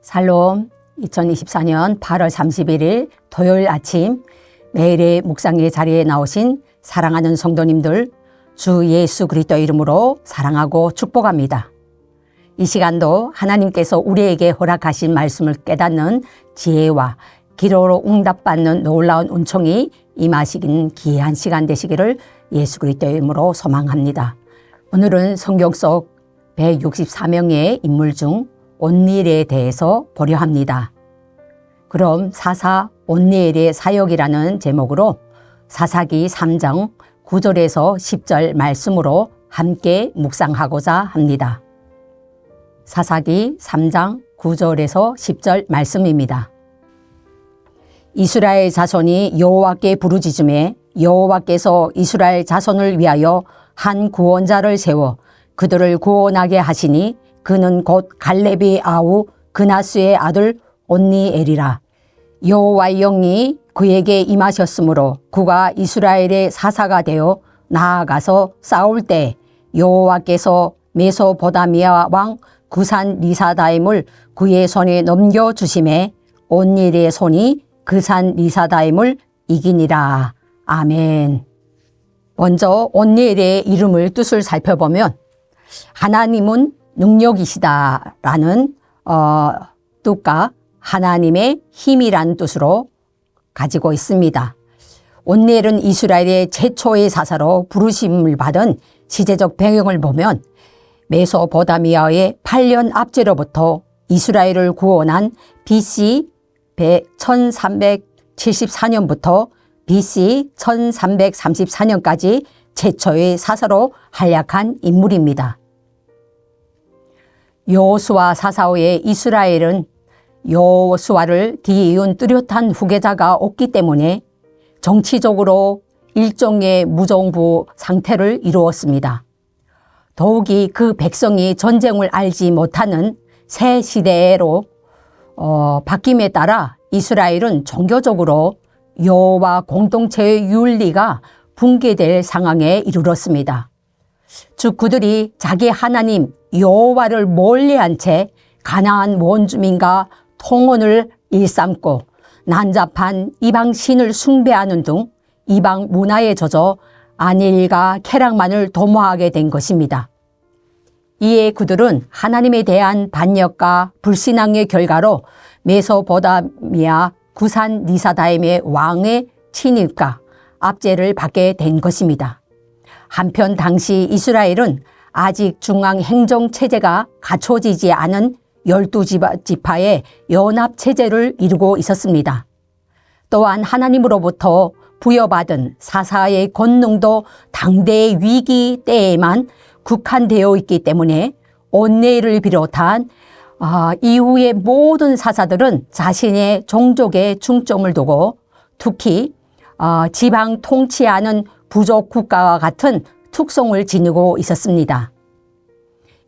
샬롬. 2024년 8월 31일 토요일 아침 매일의 묵상의 자리에 나오신 사랑하는 성도님들, 주 예수 그리스도 이름으로 사랑하고 축복합니다. 이 시간도 하나님께서 우리에게 허락하신 말씀을 깨닫는 지혜와 기도로 응답받는 놀라운 은총이 임하시긴 귀한 시간 되시기를 예수 그리스도 이름으로 소망합니다. 오늘은 성경 속 164명의 인물 중 온니엘에 대해서 보려 합니다. 그럼 사사 온니엘의 사역이라는 제목으로 사사기 3장 9절에서 10절 말씀으로 함께 묵상하고자 합니다. 사사기 3장 9절에서 10절 말씀입니다. 이스라엘 자손이 여호와께 부르짖음에 여호와께서 이스라엘 자손을 위하여 한 구원자를 세워 그들을 구원하게 하시니 그는 곧 갈렙의 아우 그나스의 아들 온니엘이라. 여호와의 영이 그에게 임하셨으므로 그가 이스라엘의 사사가 되어 나아가서 싸울 때 여호와께서 메소포다미아 왕 구산 리사다임을 그의 손에 넘겨주심에 온니엘의 손이 그산 리사다임을 이기니라. 아멘. 먼저 온니엘의 이름을 뜻을 살펴보면 하나님은 능력이시다라는 뜻과 하나님의 힘이란 뜻으로 가지고 있습니다. 온니엘은 이스라엘의 최초의 사사로 부르심을 받은 시대적 배경을 보면 메소포다미아의 8년 압제로부터 이스라엘을 구원한 BC 1374년부터 BC 1334년까지 최초의 사사로 활약한 인물입니다. 여호수아 사사후에 이스라엘은 여호수아를 뒤이은 뚜렷한 후계자가 없기 때문에 정치적으로 일종의 무정부 상태를 이루었습니다. 더욱이 그 백성이 전쟁을 알지 못하는 새 시대로 바뀜에 따라 이스라엘은 종교적으로 여호와 공동체의 윤리가 붕괴될 상황에 이르렀습니다. 즉 그들이 자기 하나님 여호와를 멀리한 채 가나안 원주민과 통혼을 일삼고 난잡한 이방 신을 숭배하는 등 이방 문화에 젖어 안일과 쾌락만을 도모하게 된 것입니다. 이에 그들은 하나님에 대한 반역과 불신앙의 결과로 메소포다미아 구산 리사다임의 왕의 친일과 압제를 받게 된 것입니다. 한편 당시 이스라엘은 아직 중앙행정체제가 갖춰지지 않은 12지파의 연합체제를 이루고 있었습니다. 또한 하나님으로부터 부여받은 사사의 권능도 당대의 위기 때에만 국한되어 있기 때문에 온니엘을 비롯한 이후의 모든 사사들은 자신의 종족에 중점을 두고 특히 지방 통치하는 부족 국가와 같은 특성을 지니고 있었습니다.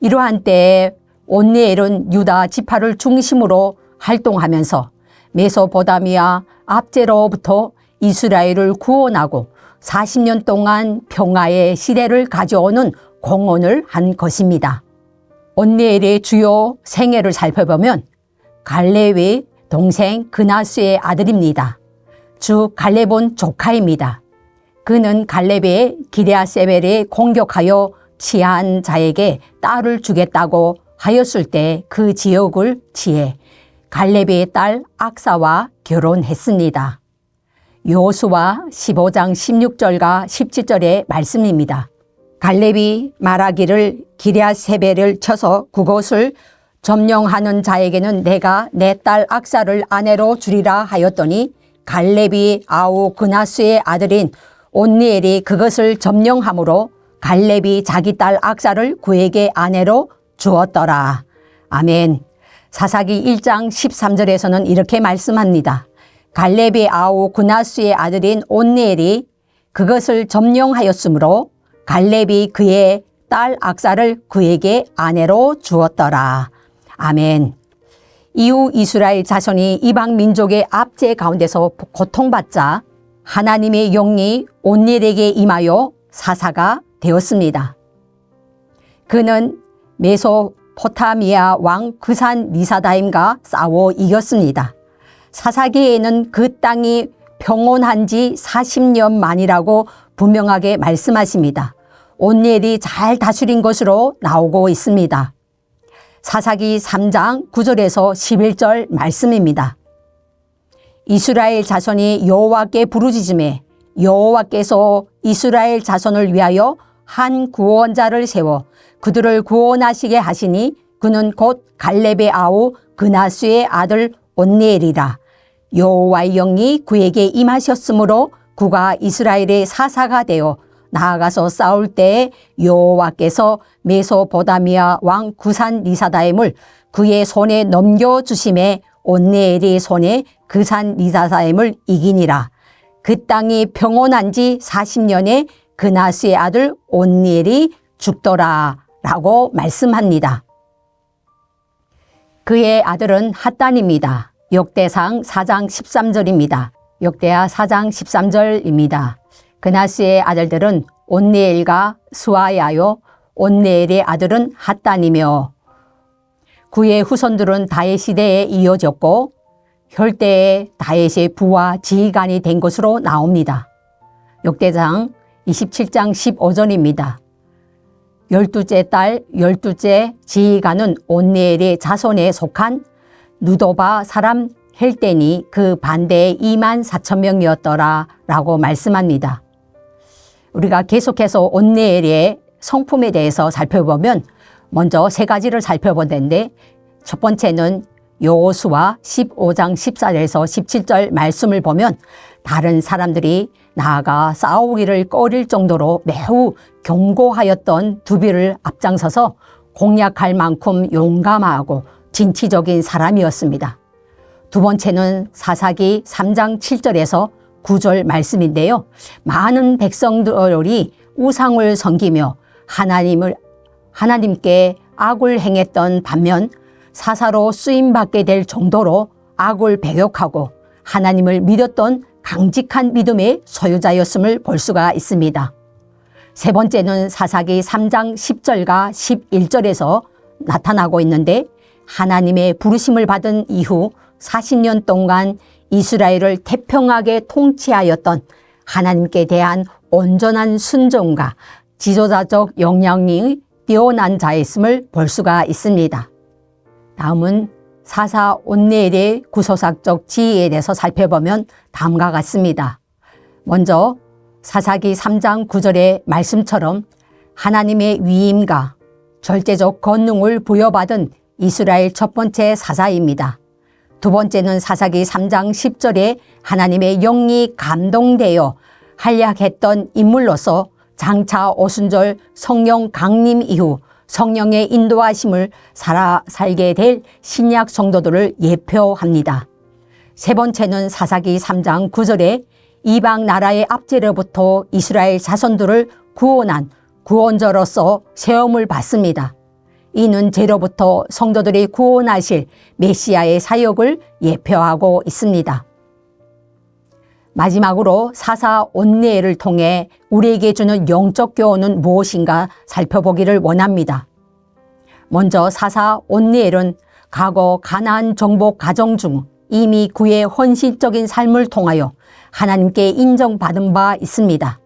이러한 때에 온니엘은 유다 지파를 중심으로 활동하면서 메소포다미아 압제로부터 이스라엘을 구원하고 40년 동안 평화의 시대를 가져오는 공헌을 한 것입니다. 온니엘의 주요 생애를 살펴보면 갈렙의 동생 그나스의 아들입니다. 즉 갈렙은 조카입니다. 그는 갈렙의 기럇세벨에 공격하여 취한 자에게 딸을 주겠다고 하였을 때 그 지역을 취해 갈렙의 딸 악사와 결혼했습니다. 여호수아 15장 16절과 17절의 말씀입니다. 갈렙이 말하기를 기럇세벨을 쳐서 그곳을 점령하는 자에게는 내가 내 딸 악사를 아내로 주리라 하였더니 갈렙이 아우 그나스의 아들인 온니엘이 그것을 점령함으로 갈렙이 자기 딸 악사를 그에게 아내로 주었더라. 아멘. 사사기 1장 13절에서는 이렇게 말씀합니다. 갈렙의 아우 그나스의 아들인 온니엘이 그것을 점령하였으므로 갈렙이 그의 딸 악사를 그에게 아내로 주었더라. 아멘. 이후 이스라엘 자손이 이방 민족의 압제 가운데서 고통받자 하나님의 영이 온니엘에게 임하여 사사가 되었습니다. 그는 포타미아 왕 그산 리사다임과 싸워 이겼습니다. 사사기에는 그 땅이 평온한 지 40년 만이라고 분명하게 말씀하십니다. 온니엘이 잘 다스린 것으로 나오고 있습니다. 사사기 3장 9절에서 11절 말씀입니다. 이스라엘 자손이 여호와께 부르짖음에 여호와께서 이스라엘 자손을 위하여 한 구원자를 세워 그들을 구원하시게 하시니 그는 곧 갈렙의 아우 그나스의 아들 온니엘이라. 여호와의 영이 그에게 임하셨으므로 그가 이스라엘의 사사가 되어 나아가서 싸울 때에 여호와께서 메소포다미아 왕 구산 리사다임을 그의 손에 넘겨주심에 온니엘의 손에 그산 리사다임을 이기니라. 그 땅이 평온한 지 40년에 그나스의 아들 온니엘이 죽더라 라고 말씀합니다. 그의 아들은 핫단입니다. 역대상 4장 13절입니다. 역대하 4장 13절입니다. 그나스의 아들들은 온니엘과 스와야요, 온니엘의 아들은 핫단이며 그의 후손들은 다윗 시대에 이어졌고 혈대에 다윗의 부와 지휘관이 된 것으로 나옵니다. 역대상 27장 15절입니다. 12째 딸 12째 지휘관은 온니엘의 자손에 속한 누도바 사람 헬덴이 그 반대에 2만 4천 명이었더라 라고 말씀합니다. 우리가 계속해서 온니엘의 성품에 대해서 살펴보면 먼저 세 가지를 살펴볼 텐데 첫 번째는 여호수아 15장 14절에서 17절 말씀을 보면 다른 사람들이 나아가 싸우기를 꺼릴 정도로 매우 견고하였던 두비를 앞장서서 공략할 만큼 용감하고 진취적인 사람이었습니다. 두 번째는 사사기 3장 7절에서 9절 말씀인데요. 많은 백성들이 우상을 섬기며 하나님께 악을 행했던 반면 사사로 쓰임받게 될 정도로 악을 배격하고 하나님을 믿었던 강직한 믿음의 소유자였음을 볼 수가 있습니다. 세 번째는 사사기 3장 10절과 11절에서 나타나고 있는데 하나님의 부르심을 받은 이후 40년 동안 이스라엘을 태평하게 통치하였던 하나님께 대한 온전한 순종과 지도자적 역량이 뛰어난 자였음을 볼 수가 있습니다. 다음은 사사 온니엘의 구소삭적 지위에 대해서 살펴보면 다음과 같습니다. 먼저 사사기 3장 9절의 말씀처럼 하나님의 위임과 절대적 권능을 부여받은 이스라엘 첫 번째 사사입니다. 두 번째는 사사기 3장 10절에 하나님의 영이 감동되어 활약했던 인물로서 장차 오순절 성령 강림 이후 성령의 인도하심을 살게 될 신약 성도들을 예표합니다. 세 번째는 사사기 3장 9절에 이방 나라의 압제로부터 이스라엘 자손들을 구원한 구원자로서 세움을 받습니다. 이는 죄로부터 성도들이 구원하실 메시아의 사역을 예표하고 있습니다. 마지막으로 사사 온니엘을 통해 우리에게 주는 영적 교훈은 무엇인가 살펴보기를 원합니다. 먼저 사사 온니엘은 과거 가나안 정복 과정 중 이미 그의 헌신적인 삶을 통하여 하나님께 인정받은 바 있습니다.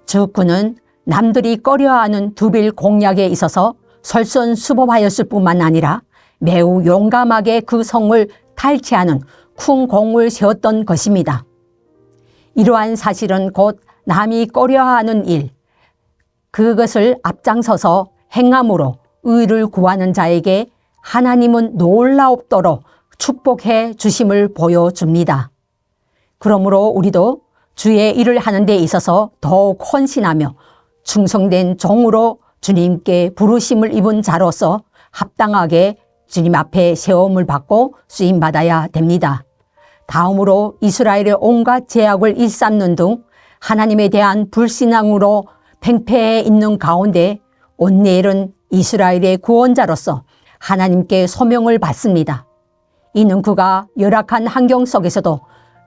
즉 그는 남들이 꺼려하는 두빌 공략에 있어서 설선수범하였을 뿐만 아니라 매우 용감하게 그 성을 탈취하는 큰 공을 세웠던 것입니다. 이러한 사실은 곧 남이 꺼려하는 일, 그것을 앞장서서 행함으로 의를 구하는 자에게 하나님은 놀라웁도록 축복해 주심을 보여줍니다. 그러므로 우리도 주의 일을 하는 데 있어서 더욱 헌신하며 충성된 종으로 주님께 부르심을 입은 자로서 합당하게 주님 앞에 세움을 받고 쓰임받아야 됩니다. 다음으로 이스라엘의 온갖 죄악을 일삼는 등 하나님에 대한 불신앙으로 팽패해 있는 가운데 온니엘은 이스라엘의 구원자로서 하나님께 소명을 받습니다. 이는 그가 열악한 환경 속에서도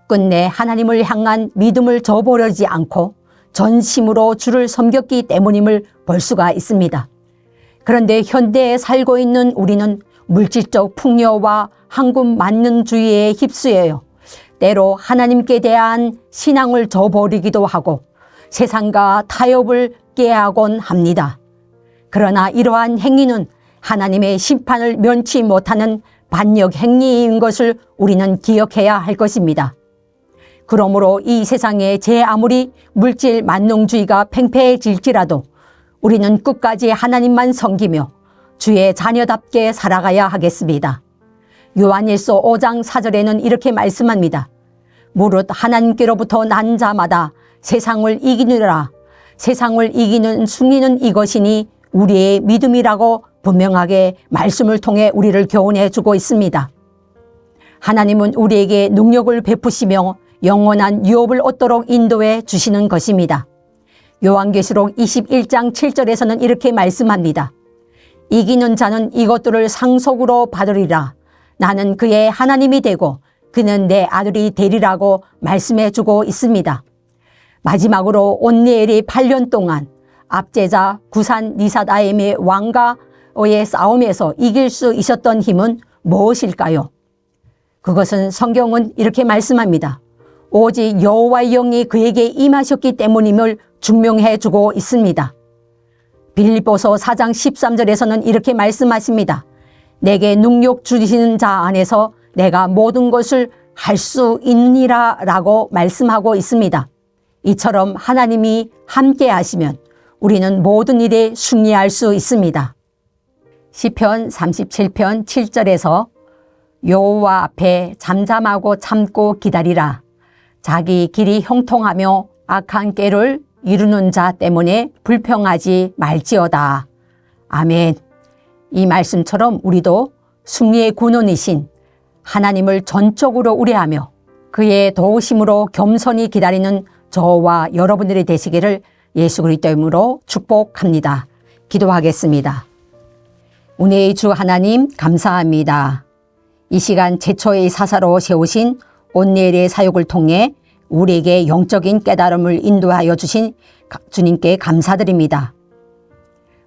끝내 하나님을 향한 믿음을 저버리지 않고 전심으로 주를 섬겼기 때문임을 볼 수가 있습니다. 그런데 현대에 살고 있는 우리는 물질적 풍요와 한국 만능주의에 휩쓰여요. 때로 하나님께 대한 신앙을 저버리기도 하고 세상과 타협을 깨하곤 합니다. 그러나 이러한 행위는 하나님의 심판을 면치 못하는 반역 행위인 것을 우리는 기억해야 할 것입니다. 그러므로 이 세상에 제 아무리 물질 만능주의가 팽팽해질지라도 우리는 끝까지 하나님만 섬기며 주의 자녀답게 살아가야 하겠습니다. 요한일서 5장 4절에는 이렇게 말씀합니다. 무릇 하나님께로부터 난 자마다 세상을 이기느라 세상을 이기는 승리는 이것이니 우리의 믿음이라고 분명하게 말씀을 통해 우리를 교훈해 주고 있습니다. 하나님은 우리에게 능력을 베푸시며 영원한 유업을 얻도록 인도해 주시는 것입니다. 요한계시록 21장 7절에서는 이렇게 말씀합니다. 이기는 자는 이것들을 상속으로 받으리라. 나는 그의 하나님이 되고 그는 내 아들이 되리라고 말씀해 주고 있습니다. 마지막으로 온니엘이 8년 동안 압제자 구산 니사다임의 왕과의 싸움에서 이길 수 있었던 힘은 무엇일까요? 그것은 성경은 이렇게 말씀합니다. 오직 여호와의 영이 그에게 임하셨기 때문임을 증명해 주고 있습니다. 빌립보서 4장 13절에서는 이렇게 말씀하십니다. 내게 능력 주시는 자 안에서 내가 모든 것을 할 수 있느니라 라고 말씀하고 있습니다. 이처럼 하나님이 함께 하시면 우리는 모든 일에 승리할 수 있습니다. 시편 37편 7절에서 여호와 앞에 잠잠하고 참고 기다리라. 자기 길이 형통하며 악한 꾀를 이루는 자 때문에 불평하지 말지어다. 아멘. 이 말씀처럼 우리도 승리의 근원이신 하나님을 전적으로 우려하며 그의 도우심으로 겸손히 기다리는 저와 여러분들이 되시기를 예수 그리스도 이름으로 축복합니다. 기도하겠습니다. 은혜의 주 하나님 감사합니다. 이 시간 최초의 사사로 세우신 온니엘의 사역을 통해 우리에게 영적인 깨달음을 인도하여 주신 주님께 감사드립니다.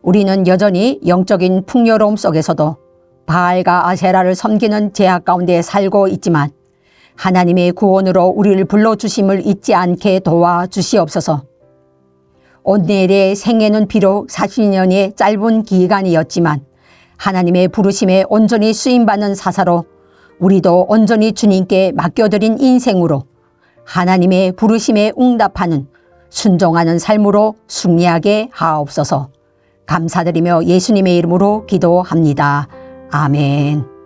우리는 여전히 영적인 풍요로움 속에서도 바알과 아세라를 섬기는 죄악 가운데 살고 있지만 하나님의 구원으로 우리를 불러주심을 잊지 않게 도와주시옵소서. 온니엘의 생애는 비록 40년의 짧은 기간이었지만 하나님의 부르심에 온전히 쓰임받는 사사로 우리도 온전히 주님께 맡겨드린 인생으로 하나님의 부르심에 응답하는 순종하는 삶으로 승리하게 하옵소서. 감사드리며 예수님의 이름으로 기도합니다. 아멘.